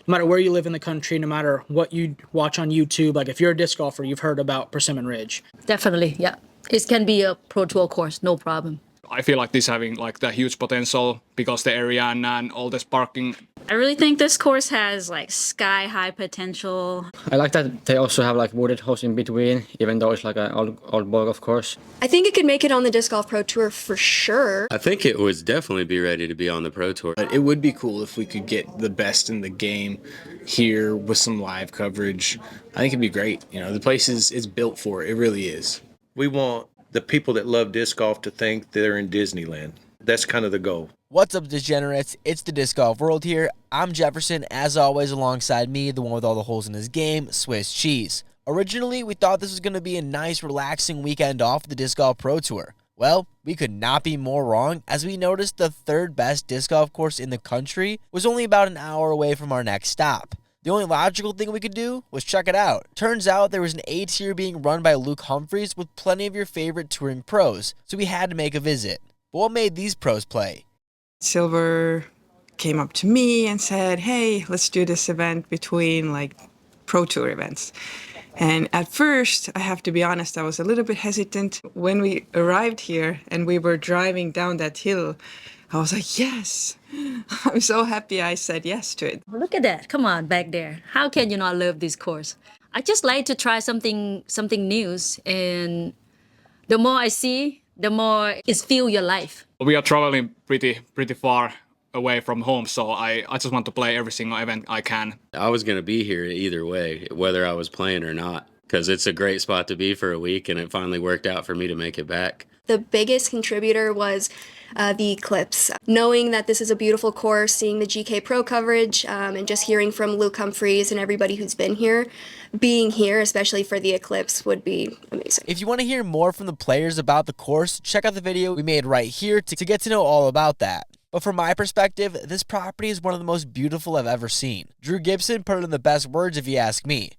no matter where you live in the country, no matter what you watch on YouTube, like if you're a disc golfer, you've heard about Presimmon Ridge. Definitely, yeah. It can be a Pro Tour course, no problem. I feel like this having like the huge potential because the area and all this parking. I really think this course has like sky high potential. I like that they also have like wooded holes in between, even though it's like an old ball, of course. I think it could make it on the Disc Golf Pro Tour for sure. I think it would definitely be ready to be on the Pro Tour. It would be cool if we could get the best in the game here with some live coverage. I think it'd be great. You know, the place is built for it. It really is. We want the people that love disc golf to think they're in Disneyland. That's kind of the goal. What's up, degenerates? It's the Disc Golf World here. I'm Jefferson, as always, alongside me, the one with all the holes in his game, Swiss Cheese. Originally, we thought this was going to be a nice, relaxing weekend off the Disc Golf Pro Tour. Well, we could not be more wrong, as we noticed the third best disc golf course in the country was only about an hour away from our next stop. The only logical thing we could do was check it out. Turns out there was an A tier being run by Luke Humphreys with plenty of your favorite touring pros, so we had to make a visit. But what made these pros play? Silver came up to me and said, hey, let's do this event between like Pro Tour events. And at first, I have to be honest, I was a little bit hesitant. When we arrived here and we were driving down that hill, I was like, yes, I'm so happy I said yes to it. Look at that. Come on, back there. How can you not love this course? I just like to try something new, and the more I see, the more it's feel your life. We are traveling pretty far away from home, so I just want to play every single event I can. I was going to be here either way, whether I was playing or not, because it's a great spot to be for a week, and it finally worked out for me to make it back. The biggest contributor was the eclipse. Knowing that this is a beautiful course, seeing the GK Pro coverage, and just hearing from Luke Humphreys and everybody who's been here, being here, especially for the eclipse, would be amazing. If you want to hear more from the players about the course, check out the video we made right here to get to know all about that. But from my perspective, this property is one of the most beautiful I've ever seen. Drew Gibson put it in the best words if you ask me.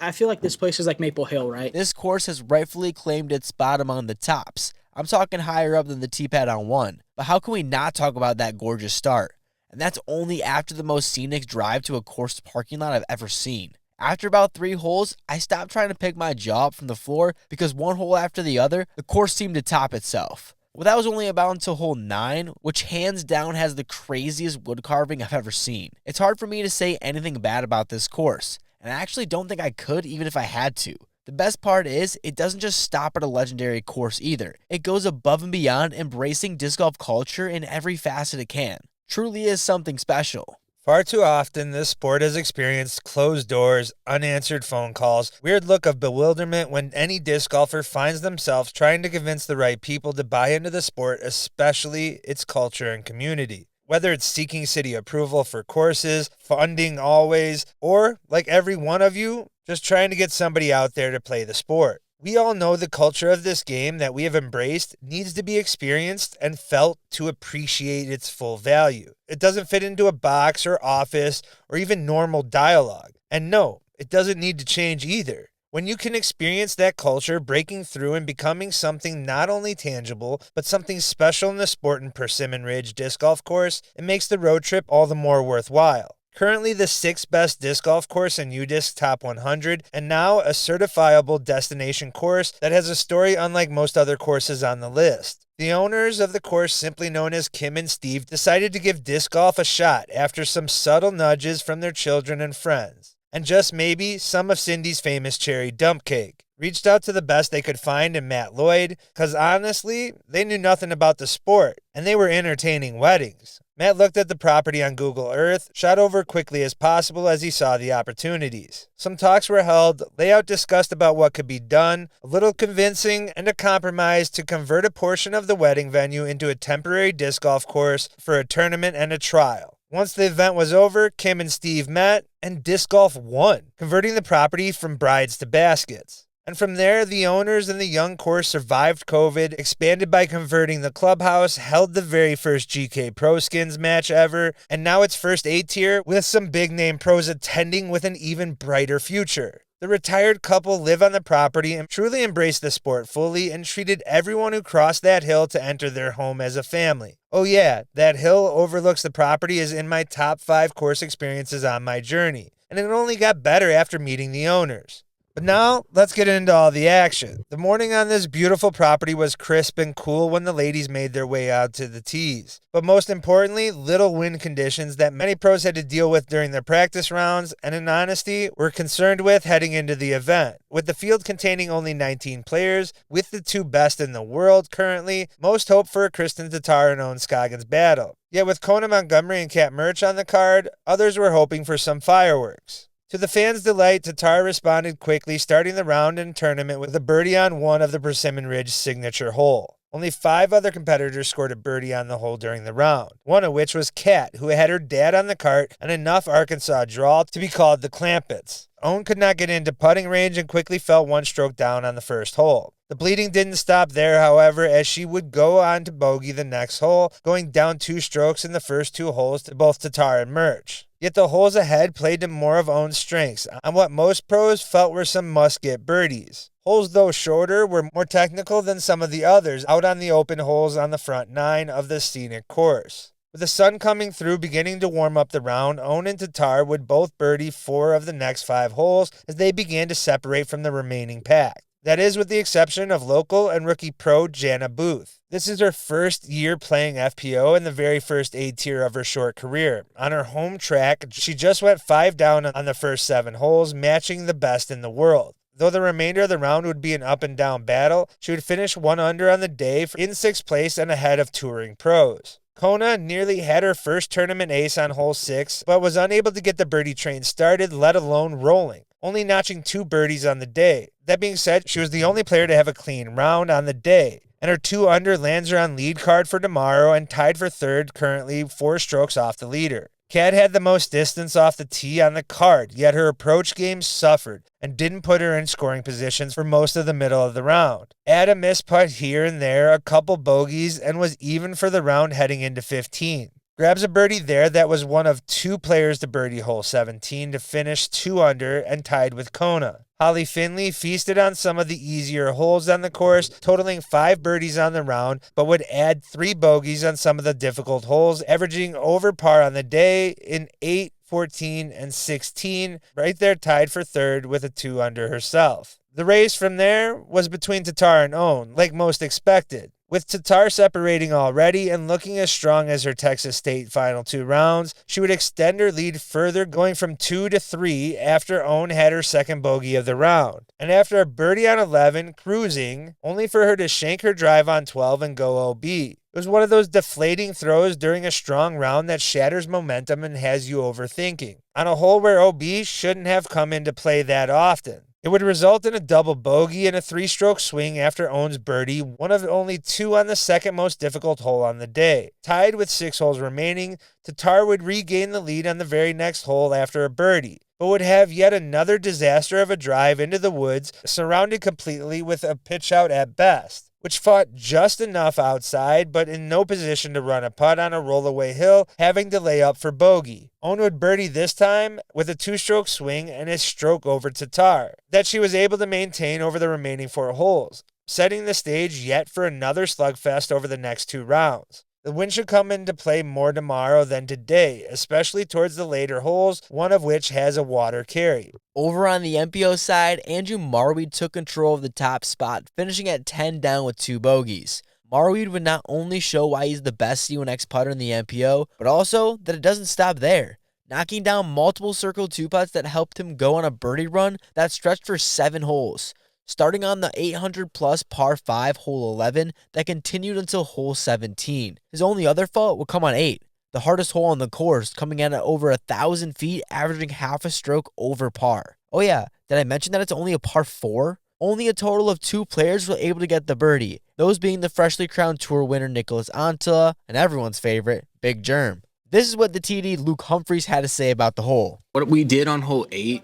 I feel like this place is like Maple Hill, right? This course has rightfully claimed its spot among the tops. I'm talking higher up than the tee pad on 1. But how can we not talk about that gorgeous start? And that's only after the most scenic drive to a course parking lot I've ever seen. After about 3 holes, I stopped trying to pick my jaw up from the floor because one hole after the other, the course seemed to top itself. Well, that was only about until hole 9, which hands down has the craziest wood carving I've ever seen. It's hard for me to say anything bad about this course, and I actually don't think I could even if I had to. The best part is, it doesn't just stop at a legendary course either. It goes above and beyond, embracing disc golf culture in every facet it can. Truly is something special. Far too often, this sport has experienced closed doors, unanswered phone calls, weird look of bewilderment when any disc golfer finds themselves trying to convince the right people to buy into the sport, especially its culture and community. Whether it's seeking city approval for courses, funding always, or, like every one of you, just trying to get somebody out there to play the sport. We all know the culture of this game that we have embraced needs to be experienced and felt to appreciate its full value. It doesn't fit into a box or office or even normal dialogue. And no, it doesn't need to change either. When you can experience that culture breaking through and becoming something not only tangible, but something special in the sport in Presimmon Ridge Disc Golf Course, it makes the road trip all the more worthwhile. Currently the 6th best disc golf course in UDisc Top 100, and now a certifiable destination course that has a story unlike most other courses on the list. The owners of the course, simply known as Kim and Steve, decided to give disc golf a shot after some subtle nudges from their children and friends. And just maybe some of Cindy's famous cherry dump cake. Reached out to the best they could find in Matt Lloyd, cause honestly, they knew nothing about the sport, and they were entertaining weddings. Matt looked at the property on Google Earth, shot over quickly as possible as he saw the opportunities. Some talks were held, layout discussed about what could be done, a little convincing, and a compromise to convert a portion of the wedding venue into a temporary disc golf course for a tournament and a trial. Once the event was over, Kim and Steve met, and disc golf won, converting the property from brides to baskets. And from there, the owners and the young course survived COVID, expanded by converting the clubhouse, held the very first GK Pro Skins match ever, and now its first A tier with some big name pros attending with an even brighter future. The retired couple live on the property and truly embraced the sport fully and treated everyone who crossed that hill to enter their home as a family. Oh yeah, that hill overlooks the property is in my top 5 course experiences on my journey, and it only got better after meeting the owners. But now, let's get into all the action. The morning on this beautiful property was crisp and cool when the ladies made their way out to the tees. But most importantly, little wind conditions that many pros had to deal with during their practice rounds, and in honesty, were concerned with heading into the event. With the field containing only 19 players, with the 2 best in the world currently, most hope for a Kristen Tatar and Owen Scoggins battle. Yet with Kona Montgomery and Kat Murch on the card, others were hoping for some fireworks. To the fans' delight, Tatar responded quickly, starting the round and tournament with a birdie on one of the Presimmon Ridge signature hole. Only 5 other competitors scored a birdie on the hole during the round, one of which was Kat, who had her dad on the cart and enough Arkansas drawl to be called the Clampets. Owen could not get into putting range and quickly fell 1 stroke down on the first hole. The bleeding didn't stop there, however, as she would go on to bogey the next hole, going down 2 strokes in the first 2 holes to both Tatar and Murch. Yet the holes ahead played to more of Owen's strengths, on what most pros felt were some must-get birdies. Holes, though shorter, were more technical than some of the others out on the open holes on the front 9 of the scenic course. With the sun coming through beginning to warm up the round, Owen and Tatar would both birdie 4 of the next 5 holes as they began to separate from the remaining pack. That is with the exception of local and rookie pro Jana Booth. This is her first year playing FPO and the very first A tier of her short career. On her home track, she just went 5 down on the first 7 holes, matching the best in the world. Though the remainder of the round would be an up and down battle, she would finish 1 under on the day in 6th place and ahead of touring pros. Kona nearly had her first tournament ace on hole 6, but was unable to get the birdie train started, let alone rolling, only notching 2 birdies on the day. That being said, she was the only player to have a clean round on the day, and her 2 under lands her on lead card for tomorrow and tied for 3rd, currently 4 strokes off the leader. Kat had the most distance off the tee on the card, yet her approach game suffered and didn't put her in scoring positions for most of the middle of the round. Add a missed putt here and there, a couple bogeys, and was even for the round heading into 15. Grabs a birdie there that was one of 2 players to birdie hole 17 to finish 2 under and tied with Kona. Holly Finley feasted on some of the easier holes on the course, totaling 5 birdies on the round, but would add 3 bogeys on some of the difficult holes, averaging over par on the day in 8, 14, and 16, right there tied for 3rd with a 2 under herself. The race from there was between Tatar and Owen, like most expected. With Tatar separating already and looking as strong as her Texas State final 2 rounds, she would extend her lead further, going from 2 to 3 after Owen had her second bogey of the round. And after a birdie on 11, cruising, only for her to shank her drive on 12 and go OB. It was one of those deflating throws during a strong round that shatters momentum and has you overthinking, on a hole where OB shouldn't have come into play that often. It would result in a double bogey and a 3-stroke swing after Owen's birdie, one of only 2 on the second most difficult hole on the day. Tied with 6 holes remaining, Tatar would regain the lead on the very next hole after a birdie, but would have yet another disaster of a drive into the woods, surrounded completely with a pitch out at best, which fought just enough outside, but in no position to run a putt on a rollaway hill, having to lay up for bogey. Owen would birdie this time with a 2-stroke swing and a stroke over Tatar, that she was able to maintain over the remaining 4 holes, setting the stage yet for another slugfest over the next 2 rounds. The wind should come into play more tomorrow than today, especially towards the later holes, one of which has a water carry. Over on the MPO side, Andrew Marweed took control of the top spot, finishing at 10 down with 2 bogeys. Marweed would not only show why he's the best C1X putter in the MPO, but also that it doesn't stop there, knocking down multiple circle 2-putts that helped him go on a birdie run that stretched for 7 holes, starting on the 800-plus par 5 hole 11 that continued until hole 17. His only other fault would come on 8, the hardest hole on the course, coming in at over 1,000 feet, averaging half a stroke over par. Oh yeah, did I mention that it's only a par 4? Only a total of 2 players were able to get the birdie, those being the freshly crowned tour winner Nicholas Antila and everyone's favorite, Big Germ. This is what the TD Luke Humphreys had to say about the hole. What we did on hole 8,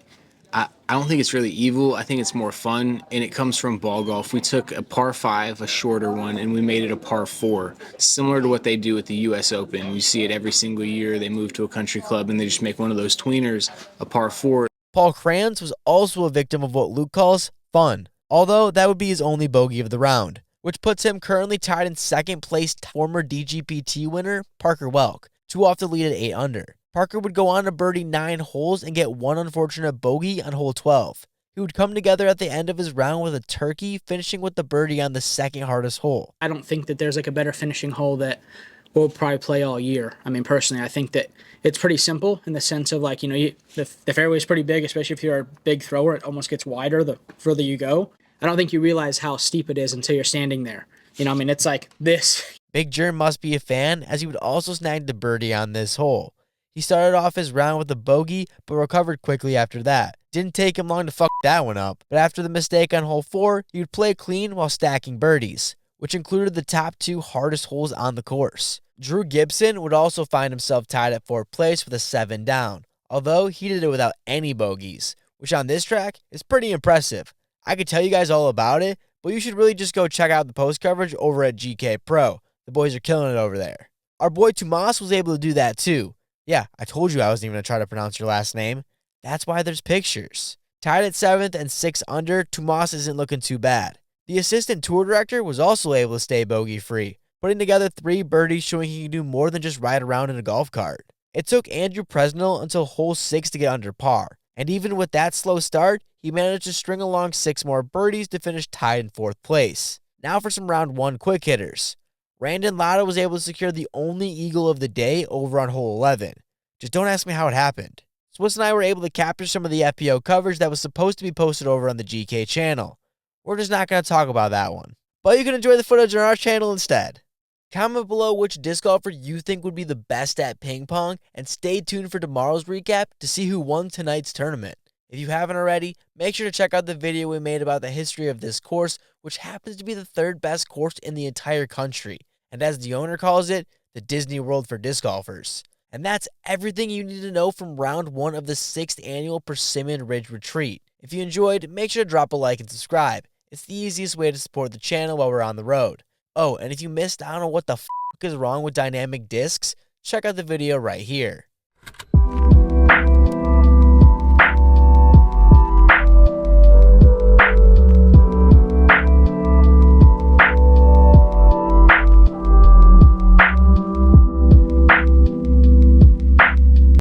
I don't think it's really evil. I think it's more fun, and it comes from ball golf. We took a par 5, a shorter one, and we made it a par 4, similar to what they do at the U.S. Open. You see it every single year. They move to a country club, and they just make one of those tweeners a par 4. Paul Kranz was also a victim of what Luke calls fun, although that would be his only bogey of the round, which puts him currently tied in second place former dgpt winner Parker Welk, 2 off the lead at 8 under. Parker would go on to birdie 9 holes and get one unfortunate bogey on hole 12. He would come together at the end of his round with a turkey, finishing with the birdie on the second hardest hole. I don't think that there's like a better finishing hole that we'll probably play all year. I mean, personally, I think that it's pretty simple in the sense of like, the fairway is pretty big, especially if you're a big thrower. It almost gets wider the further you go. I don't think you realize how steep it is until you're standing there. It's like this. Big Germ must be a fan, as he would also snag the birdie on this hole. He started off his round with a bogey, but recovered quickly after that. Didn't take him long to fuck that one up, but after the mistake on hole 4, he would play clean while stacking birdies, which included the top 2 hardest holes on the course. Drew Gibson would also find himself tied at 4th place with a 7 down, although he did it without any bogeys, which on this track is pretty impressive. I could tell you guys all about it, but you should really just go check out the post coverage over at GK Pro. The boys are killing it over there. Our boy Tomas was able to do that too. Yeah, I told you I wasn't even going to try to pronounce your last name. That's why there's pictures. Tied at 7th and 6 under, Tomas isn't looking too bad. The assistant tour director was also able to stay bogey-free, putting together 3 birdies showing he can do more than just ride around in a golf cart. It took Andrew Presnell until hole 6 to get under par, and even with that slow start, he managed to string along 6 more birdies to finish tied in 4th place. Now for some round 1 quick hitters. Randon Lotto was able to secure the only eagle of the day over on hole 11. Just don't ask me how it happened. Swiss and I were able to capture some of the FPO coverage that was supposed to be posted over on the GK channel. We're just not going to talk about that one, but you can enjoy the footage on our channel instead. Comment below which disc golfer you think would be the best at ping pong, and stay tuned for tomorrow's recap to see who won tonight's tournament. If you haven't already, make sure to check out the video we made about the history of this course, which happens to be the 3rd best course in the entire country, and as the owner calls it, the Disney World for disc golfers. And that's everything you need to know from round 1 of the 6th annual Presimmon Ridge Retreat. If you enjoyed, make sure to drop a like and subscribe. It's the easiest way to support the channel while we're on the road. Oh, and if you missed out on what the f*** is wrong with dynamic discs, check out the video right here.